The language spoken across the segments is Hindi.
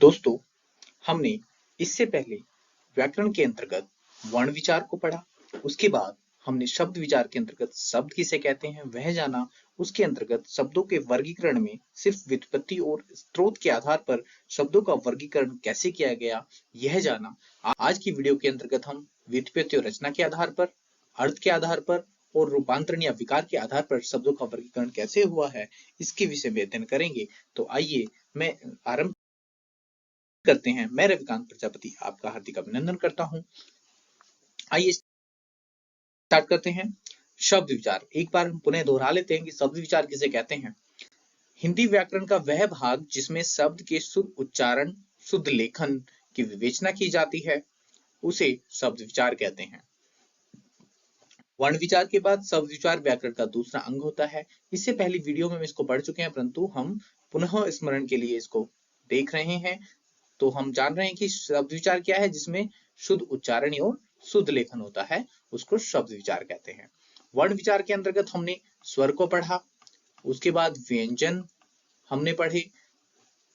दोस्तों, हमने इससे पहले व्याकरण के अंतर्गत वर्ण विचार को पढ़ा। उसके बाद हमने शब्द विचार के अंतर्गत शब्द किसे कहते हैं वह जाना। उसके अंतर्गत शब्दों के वर्गीकरण में सिर्फ व्युत्पत्ति और स्रोत के आधार पर शब्दों का वर्गीकरण कैसे किया गया यह जाना। आज की वीडियो के अंतर्गत हम व्युत्पत्ति और रचना के आधार पर, अर्थ के आधार पर और रूपांतरण या विकार के आधार पर शब्दों का वर्गीकरण कैसे हुआ है इसके विषय में अध्ययन करेंगे। तो आइए मैं आरंभ करते हैं। मैं रविकांत प्रजापति आपका हार्दिक अभिनंदन करता हूं। आइए स्टार्ट करते हैं। शब्द विचार, एक बार हम पुनः दोहरा लेते हैं कि शब्द विचार किसे कहते हैं। हिंदी व्याकरण का वह भाग जिसमें शब्द के शुद्ध उच्चारण, शुद्ध लेखन की विवेचना की जाती है उसे शब्द विचार कहते हैं। वर्ण विचार के बाद शब्द विचार व्याकरण का दूसरा अंग होता है। इससे पहली वीडियो में हम इसको पढ़ चुके हैं, परंतु हम पुनः स्मरण के लिए इसको देख रहे हैं। तो हम जान रहे हैं कि शब्द विचार क्या है, जिसमें शुद्ध उच्चारण और शुद्ध लेखन होता है, उसको शब्द विचार कहते हैं। वर्ण विचार के अंतर्गत हमने स्वर को पढ़ा, उसके बाद व्यंजन हमने पढ़े।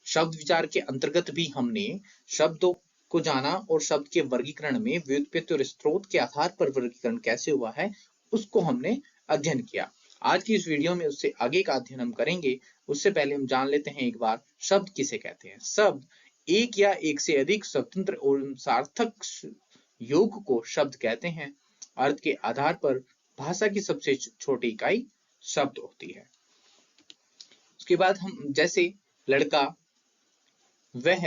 शब्द विचार के अंतर्गत भी हमने शब्दों को जाना और शब्द के वर्गीकरण में व्युत्पत्ति और स्रोत के आधार पर वर्गीकरण कैसे हुआ है उसको हमने अध्ययन किया। आज की इस वीडियो में उससे आगे का अध्ययन हम करेंगे। उससे पहले हम जान लेते हैं एक बार शब्द किसे कहते हैं। शब्द एक या एक से अधिक स्वतंत्र और सार्थक योग को शब्द कहते हैं। अर्थ के आधार पर भाषा की सबसे छोटी इकाई शब्द होती है। उसके बाद हम जैसे लड़का, वह,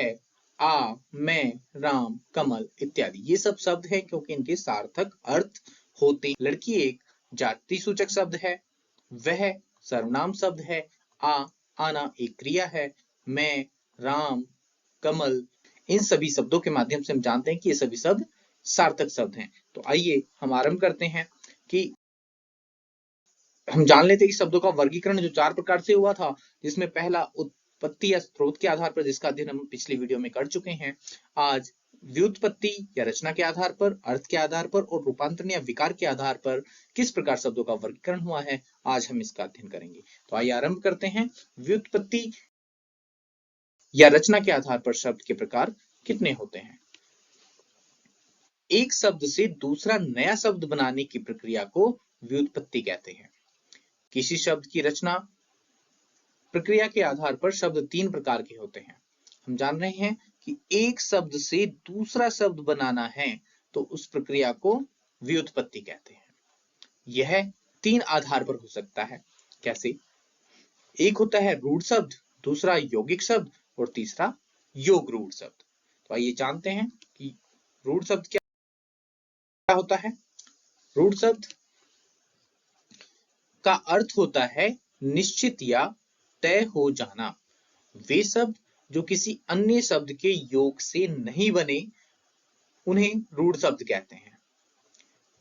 आ, मैं, राम, कमल इत्यादि, ये सब शब्द हैं क्योंकि इनके सार्थक अर्थ होते हैं। लड़की एक जाति सूचक शब्द है, वह सर्वनाम शब्द है, आना एक क्रिया है, मैं, राम, कमल, इन सभी शब्दों के माध्यम से हम जानते हैं कि ये सभी शब्द सार्थक शब्द हैं। तो आइए हम आरंभ करते हैं कि हम जान लेते हैं कि शब्दों का वर्गीकरण जो 4 प्रकार से हुआ था, जिसमें पहला उत्पत्ति या स्रोत के आधार पर, जिसका अध्ययन हम पिछली वीडियो में कर चुके हैं। आज व्युत्पत्ति या रचना के आधार पर, अर्थ के आधार पर और रूपांतरण या विकार के आधार पर किस प्रकार शब्दों का वर्गीकरण हुआ है, आज हम इसका अध्ययन करेंगे। तो आइए आरंभ करते हैं। व्युत्पत्ति या रचना के आधार पर शब्द के प्रकार कितने होते हैं। एक शब्द से दूसरा नया शब्द बनाने की प्रक्रिया को व्युत्पत्ति कहते हैं। किसी शब्द की रचना प्रक्रिया के आधार पर शब्द 3 प्रकार के होते हैं। हम जान रहे हैं कि एक शब्द से दूसरा शब्द बनाना है तो उस प्रक्रिया को व्युत्पत्ति कहते हैं। यह 3 आधार पर हो सकता है। कैसे? एक होता है रूढ़ शब्द, दूसरा यौगिक शब्द और तीसरा योग रूढ़ शब्द। तो आइए जानते हैं कि रूढ़ शब्द क्या होता है। रूढ़ शब्द का अर्थ होता है निश्चित या तय हो जाना। वे शब्द जो किसी अन्य शब्द के योग से नहीं बने उन्हें रूढ़ शब्द कहते हैं।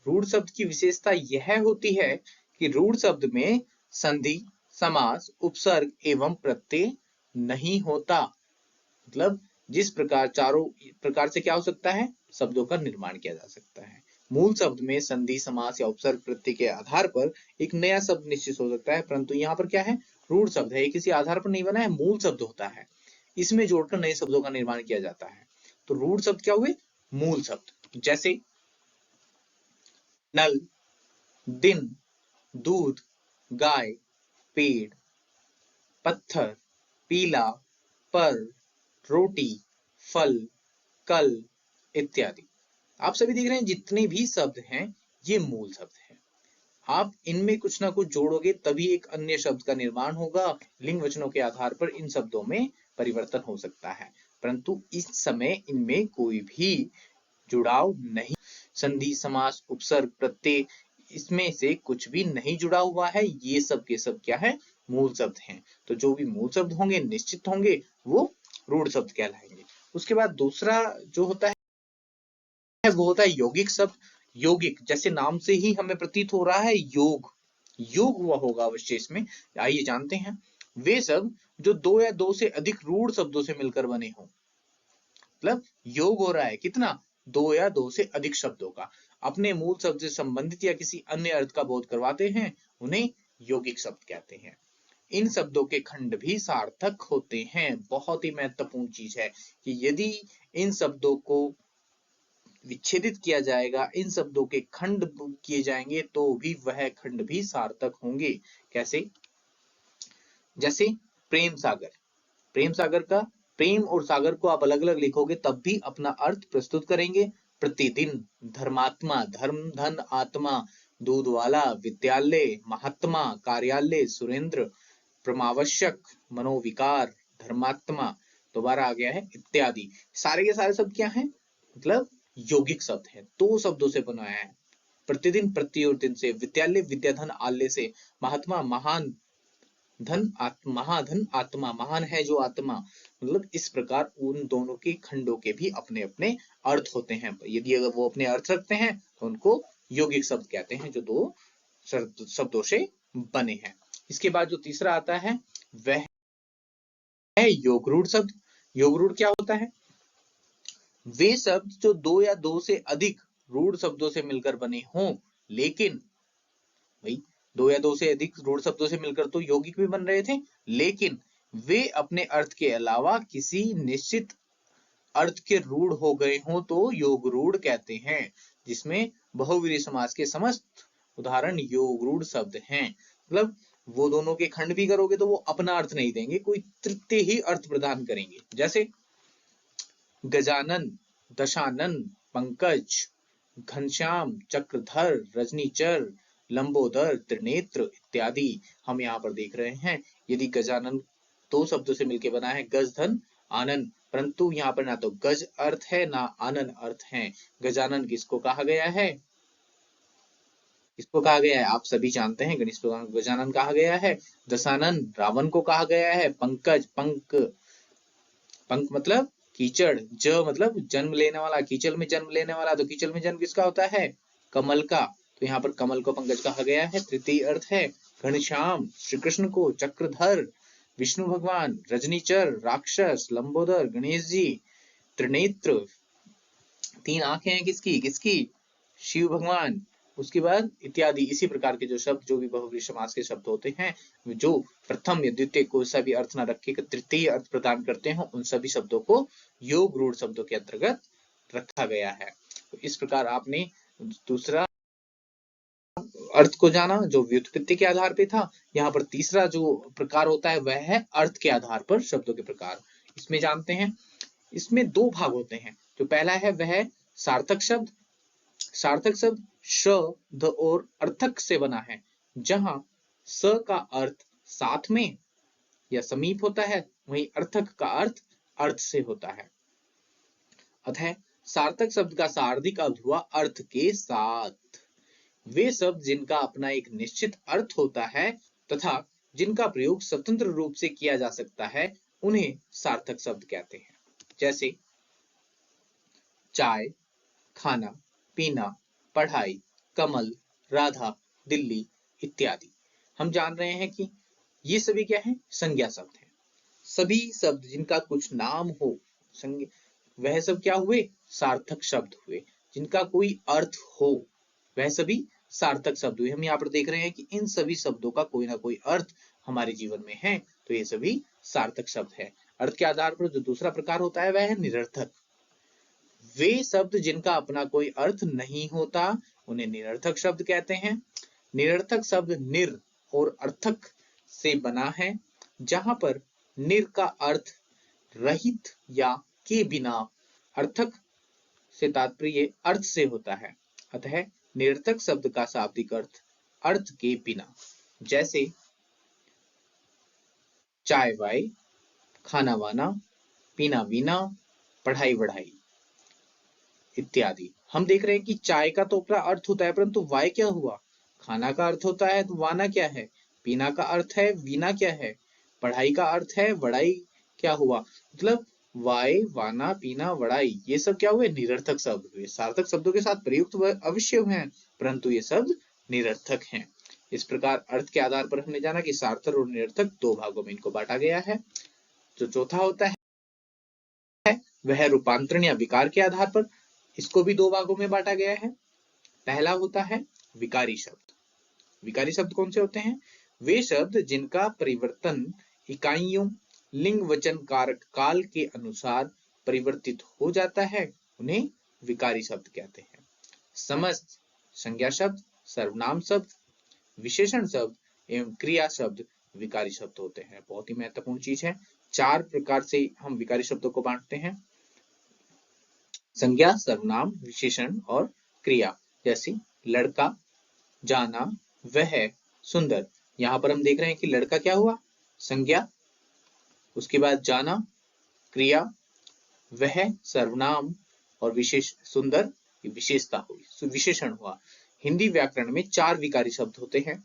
रूढ़ शब्द की विशेषता यह होती है कि रूढ़ शब्द में संधि, समास, उपसर्ग एवं प्रत्यय नहीं होता। मतलब जिस प्रकार चारों प्रकार से क्या हो सकता है, शब्दों का निर्माण किया जा सकता है। मूल शब्द में संधि, समास या उपसर्ग प्रत्यय के आधार पर एक नया शब्द निश्चित हो सकता है, परंतु यहाँ पर क्या है, रूढ़ शब्द है, किसी आधार पर नहीं बना है, मूल शब्द होता है, इसमें जोड़कर नए शब्दों का निर्माण किया जाता है। तो रूढ़ शब्द क्या हुए, मूल शब्द। जैसे नल, दिन, दूध, गाय, पेड़, पत्थर, पीला, पर, रोटी, फल, कल इत्यादि। आप सभी देख रहे हैं जितने भी शब्द हैं ये मूल शब्द हैं। आप इनमें कुछ ना कुछ जोड़ोगे तभी एक अन्य शब्द का निर्माण होगा। लिंग वचनों के आधार पर इन शब्दों में परिवर्तन हो सकता है, परंतु इस समय इनमें कोई भी जुड़ाव नहीं। संधि, समास, उपसर्ग, प्रत्यय, इसमें से कुछ भी नहीं जुड़ा हुआ है। ये सब के सब क्या है, मूल शब्द हैं। तो जो भी मूल शब्द होंगे, निश्चित होंगे, वो रूढ़ शब्द कहलाएंगे। उसके बाद दूसरा जो होता है वो होता है यौगिक शब्द। यौगिक जैसे नाम से ही हमें प्रतीत हो रहा है, योग हुआ होगा अवश्य इसमें। आइए जानते हैं। वे शब्द जो 2 या 2 से अधिक रूढ़ शब्दों से मिलकर बने हों। मतलब योग हो रहा है कितना, 2 या 2 से अधिक शब्दों का, अपने मूल शब्द से संबंधित या किसी अन्य अर्थ का बोध करवाते हैं, उन्हें यौगिक शब्द कहते हैं। इन शब्दों के खंड भी सार्थक होते हैं। बहुत ही महत्वपूर्ण चीज है कि यदि इन शब्दों को विच्छेदित किया जाएगा, इन शब्दों के खंड किए जाएंगे तो भी वह खंड भी सार्थक होंगे। कैसे? जैसे प्रेम सागर। प्रेम सागर का प्रेम और सागर को आप अलग अलग लिखोगे तब भी अपना अर्थ प्रस्तुत करेंगे। प्रतिदिन, धर्मात्मा, धर्म धन आत्मा, दूध वाला, विद्यालय, महात्मा, कार्यालय, सुरेंद्र, परमावश्यक, मनोविकार, धर्मात्मा, दोबारा आ गया है, इत्यादि। सारे के सारे शब्द क्या हैं? मतलब यौगिक शब्द है, दो शब्दों से बनाया है। प्रतिदिन, प्रति और दिन से, विद्यालय, विद्याधन, आल्य से, महात्मा, महान, धन महाधन आत्मा, महान है जो आत्मा। मतलब इस प्रकार उन दोनों के खंडों के भी अपने अपने अर्थ होते हैं। यदि अगर वो अपने अर्थ रखते हैं तो उनको यौगिक शब्द कहते हैं, जो दो शब्दों से बने हैं। इसके बाद जो तीसरा आता है वह है योगरूढ़ शब्द। योगरूढ़ क्या होता है? वे शब्द जो दो या दो से अधिक रूढ़ शब्दों से मिलकर बने हों, लेकिन भाई दो या दो से अधिक रूढ़ शब्दों से मिलकर तो यौगिक भी बन रहे थे, लेकिन वे अपने अर्थ के अलावा किसी निश्चित अर्थ के रूढ़ हो गए हों तो योगरूढ़ कहते हैं, जिसमें बहुव्रीहि समास के समस्त उदाहरण योगरूढ़ शब्द हैं। मतलब वो दोनों के खंड भी करोगे तो वो अपना अर्थ नहीं देंगे, कोई तृतीय ही अर्थ प्रदान करेंगे। जैसे गजानन, दशानन, पंकज, घनश्याम, चक्रधर, रजनीचर, लंबोदर, त्रिनेत्र इत्यादि हम यहाँ पर देख रहे हैं। यदि गजानन दो शब्दों से मिलकर बना है, गज धन आनंद, परंतु यहाँ पर ना तो गज अर्थ है ना आनंद अर्थ है। गजानन किसको कहा गया है? किसको कहा गया है? आप सभी जानते हैं, गणेश भगवान को गजानन कहा गया है। दशानन रावण को कहा गया है। पंकज, पंक मतलब कीचड़, ज मतलब जन्म लेने वाला, कीचड़ में जन्म लेने वाला, तो कीचड़ में जन्म किसका होता है? कमल का, तो यहाँ पर कमल को पंकज कहा गया है। तृतीय अर्थ है घनश्याम, श्री कृष्ण को, चक्रधर विष्णु भगवान, रजनीचर राक्षस, लंबोदर गणेश जी, त्रिनेत्र तीन आंखें हैं किसकी? किसकी? शिव भगवान। उसके बाद इत्यादि इसी प्रकार के जो शब्द, जो भी बहुव्रीहि समास के शब्द होते हैं, जो प्रथम या द्वितीय कोई सा भी अर्थ न रख के तृतीय अर्थ प्रदान करते हैं, उन सभी शब्दों को योगरूढ़ शब्दों के अंतर्गत रखा गया है। तो इस प्रकार आपने दूसरा अर्थ को जाना जो व्युत्पत्ति के आधार पे था। यहाँ पर तीसरा जो प्रकार होता है वह है अर्थ के आधार पर शब्दों के प्रकार। इसमें जानते हैं, इसमें दो भाग होते हैं। जो पहला है वह है सार्थक शब्द। सार्थक शब्द शब्द और अर्थक से बना है, जहां स का अर्थ साथ में या समीप होता है, वहीं अर्थक का अर्थ से होता है। अतः सार्थक शब्द का शाब्दिक अर्थ हुआ अर्थ के साथ। वे शब्द जिनका अपना एक निश्चित अर्थ होता है तथा जिनका प्रयोग स्वतंत्र रूप से किया जा सकता है, उन्हें सार्थक शब्द कहते हैं। जैसे चाय, खाना, पीना, पढ़ाई, कमल, राधा, दिल्ली इत्यादि। हम जान रहे हैं कि ये सभी क्या है? संज्ञा शब्द हैं। सभी शब्द जिनका कुछ नाम हो, वह सब क्या हुए? सार्थक शब्द हुए। जिनका कोई अर्थ हो वह सभी सार्थक शब्द हुए। हम यहाँ पर देख रहे हैं कि इन सभी शब्दों का कोई ना कोई अर्थ हमारे जीवन में है, तो ये सभी सार्थक शब्द है। अर्थ के आधार पर जो दूसरा प्रकार होता है वह है निरर्थक। वे शब्द जिनका अपना कोई अर्थ नहीं होता, उन्हें निरर्थक शब्द कहते हैं। निरर्थक शब्द निर और अर्थक से बना है, जहां पर निर का अर्थ रहित या के बिना, अर्थक से तात्पर्य अर्थ से होता है। अतः निरर्थक शब्द का शाब्दिक अर्थ अर्थ के बिना। जैसे चाय वाय, खाना वाना, पीना वीना, पढ़ाई बढ़ाई इत्यादि। हम देख रहे हैं कि चाय का तो अपना अर्थ होता है, परंतु वाय क्या हुआ? खाना का अर्थ होता है, तो वाना क्या है? पीना का अर्थ है, वीना क्या है? पढ़ाई का अर्थ है, वड़ाई क्या हुआ? मतलब वाय, वाना, पीना, वड़ाई ये सब क्या हुए? निरर्थक शब्द हुए। सार्थक शब्दों के साथ प्रयुक्त अवश्य हुए हैं, परंतु ये शब्द निरर्थक हैं। इस प्रकार अर्थ के आधार पर हमने जाना कि सार्थक और निरर्थक दो भागों में इनको बांटा गया है। जो चौथा होता है वह रूपांतरण या विकार के आधार पर, इसको भी दो भागों में बांटा गया है। पहला होता है विकारी शब्द। विकारी शब्द कौन से होते हैं? वे शब्द जिनका परिवर्तन इकाइयों, लिंग, वचन, कारक, काल के अनुसार परिवर्तित हो जाता है उन्हें विकारी शब्द कहते हैं। समस्त संज्ञा शब्द, सर्वनाम शब्द, विशेषण शब्द एवं क्रिया शब्द विकारी शब्द होते हैं। बहुत ही महत्वपूर्ण चीज है। 4 प्रकार से हम विकारी शब्दों को बांटते हैं, संज्ञा, सर्वनाम, विशेषण और क्रिया। जैसे लड़का, जाना, वह, सुंदर। यहाँ पर हम देख रहे हैं कि लड़का क्या हुआ, संज्ञा, उसके बाद जाना क्रिया, वह सर्वनाम और विशेष सुंदर विशेषता हुई, विशेषण हुआ। हिंदी व्याकरण में 4 विकारी शब्द होते हैं,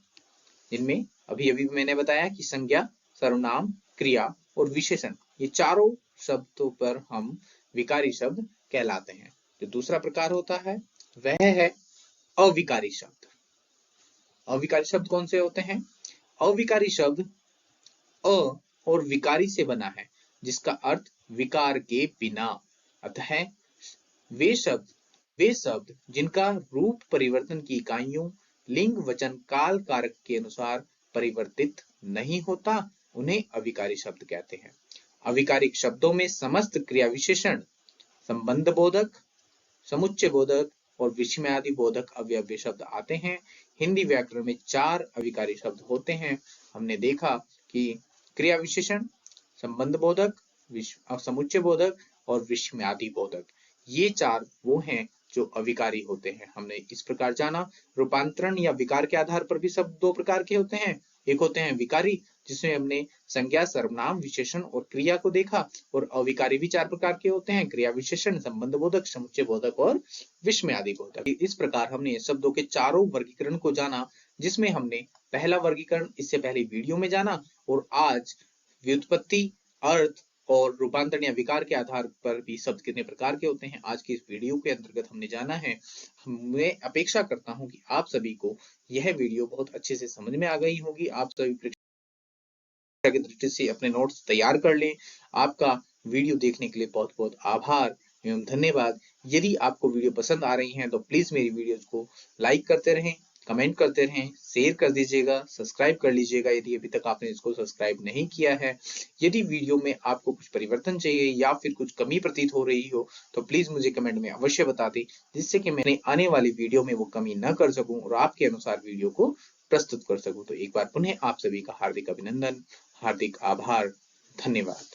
जिनमें अभी अभी मैंने बताया कि संज्ञा, सर्वनाम, क्रिया और विशेषण, ये चारों शब्दों पर हम विकारी शब्द कहलाते हैं। जो दूसरा प्रकार होता है वह है अविकारी शब्द। अविकारी शब्द कौन से होते हैं? अविकारी शब्द अ और विकारी से बना है, जिसका अर्थ विकार के बिना। अतः वे शब्द जिनका रूप परिवर्तन की इकाइयों, लिंग, वचन, काल, कारक के अनुसार परिवर्तित नहीं होता उन्हें अविकारी शब्द कहते हैं। अविकारिक शब्दों में समस्त क्रिया विशेषण, संबंध बोधक, समुच्चय बोधक और विस्मयादि बोधक अव्ययभ्य शब्द आते हैं। हिंदी व्याकरण में 4 अविकारी शब्द होते हैं। हमने देखा कि क्रिया विशेषण, संबंध बोधक, समुच्चय बोधक और विस्मयादि बोधक, ये 4 वो हैं जो अविकारी होते हैं। हमने इस प्रकार जाना। रूपांतरण या विकार के आधार पर भी शब्द 2 प्रकार के होते हैं। एक होते हैं विकारी, जिसमें हमने संज्ञा, सर्वनाम, विशेषण और क्रिया को देखा, और अविकारी भी 4 प्रकार के होते हैं, क्रिया विशेषण, संबंध बोधक, समुच्चय बोधक और विस्मयादि बोधक। इस प्रकार हमने शब्दों के चारों वर्गीकरण को जाना, जिसमें हमने पहला वर्गीकरण इससे पहले वीडियो में जाना, और आज व्युत्पत्ति, अर्थ और रूपांतरण या विकार के आधार पर भी शब्द कितने प्रकार के होते हैं, आज की इस वीडियो के अंतर्गत हमने जाना है। मैं अपेक्षा करता हूं कि आप सभी को यह वीडियो बहुत अच्छे से समझ में आ गई होगी। आप सभी परीक्षा की दृष्टि से अपने नोट्स तैयार कर लें। आपका वीडियो देखने के लिए बहुत बहुत आभार एवं धन्यवाद। यदि आपको वीडियो पसंद आ रही है तो प्लीज मेरी वीडियोज को लाइक करते रहें, कमेंट करते रहें, शेयर कर दीजिएगा, सब्सक्राइब कर लीजिएगा यदि अभी तक आपने इसको सब्सक्राइब नहीं किया है। यदि वीडियो में आपको कुछ परिवर्तन चाहिए या फिर कुछ कमी प्रतीत हो रही हो तो प्लीज मुझे कमेंट में अवश्य बता दें, जिससे कि मैंने आने वाली वीडियो में वो कमी न कर सकूं और आपके अनुसार वीडियो को प्रस्तुत कर सकूं। तो एक बार पुनः आप सभी का हार्दिक अभिनंदन, हार्दिक आभार, धन्यवाद।